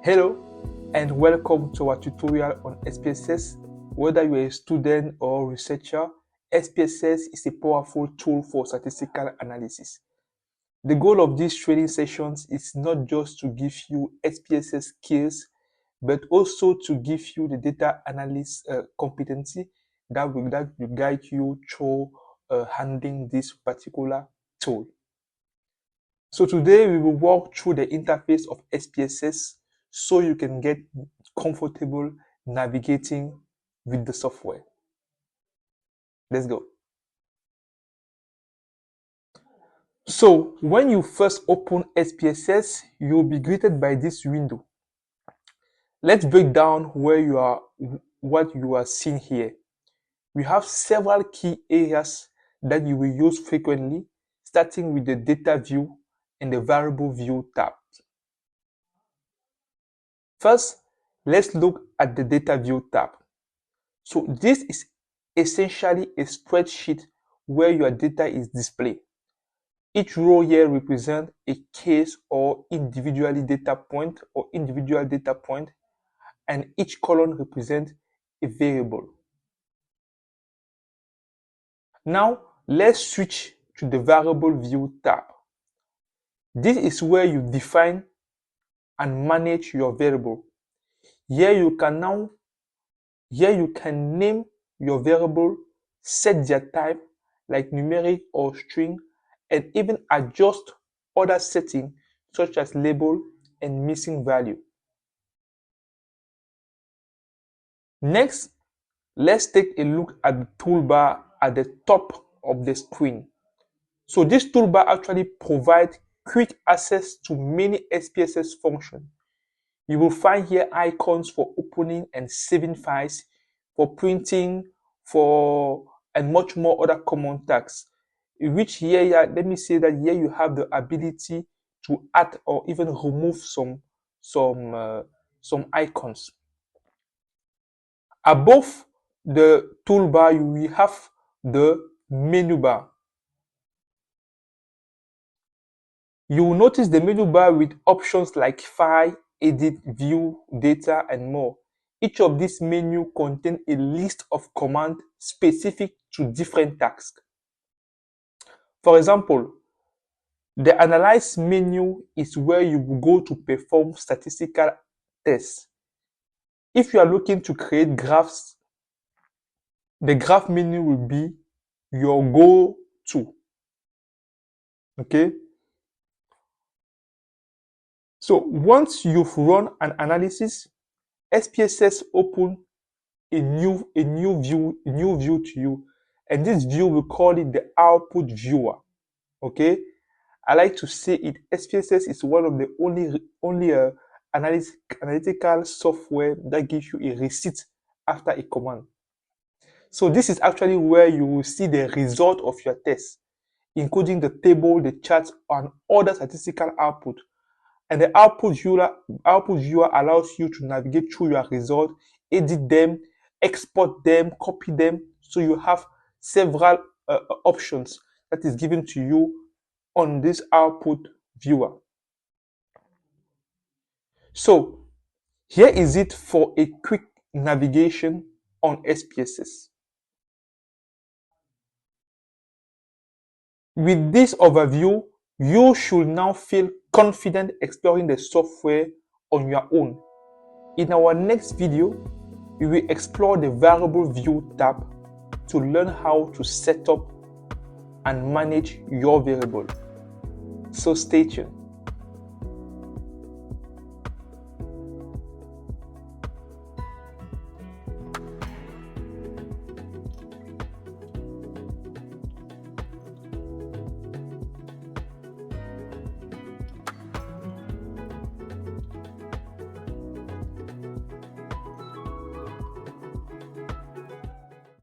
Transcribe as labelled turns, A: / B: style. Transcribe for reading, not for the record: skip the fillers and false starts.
A: Hello and welcome to our tutorial on SPSS. Whether you're a student or researcher, SPSS is a powerful tool for statistical analysis. The goal of these training sessions is not just to give you SPSS skills, but also to give you the data analysis competency that will guide you through handling this particular tool. So today we will walk through the interface of SPSS so you can get comfortable navigating with the software. Let's go. So when you first open SPSS, you'll be greeted by this window. Let's break down what you are seeing here. We have several key areas that you will use frequently, starting with the data view and the variable view tab. First, let's look at the data view tab. So this is essentially a spreadsheet where your data is displayed. Each row here represents a case or individual data point, and each column represents a variable. Now, let's switch to the variable view tab. This is where you define and manage your variable. Here you can name your variable, set their type like numeric or string, and even adjust other settings such as label and missing value. Next, let's take a look at the toolbar at the top of the screen. So this toolbar actually provides quick access to many SPSS functions. You will find here icons for opening and saving files, for printing, and much more other common tasks. Which here, let me say that here you have the ability to add or even remove some icons. Above the toolbar, you will have the menu bar. You will notice the menu bar with options like File, Edit, View, Data, and more. Each of these menus contains a list of commands specific to different tasks. For example, the Analyze menu is where you will go to perform statistical tests. If you are looking to create graphs, the Graph menu will be your go-to. Okay? So once you've run an analysis, SPSS open a new view to you, and this view we call it the output viewer. Okay, I like to say it. SPSS is one of the only analytical software that gives you a receipt after a command. So this is actually where you will see the result of your test, including the table, the charts, and other statistical output. And the output viewer allows you to navigate through your results, edit them, export them, copy them. So you have several options that is given to you on this output viewer. So here is it for a quick navigation on SPSS. With this overview, you should now feel confident exploring the software on your own. In our next video, we will explore the variable view tab to learn how to set up and manage your variable. So stay tuned.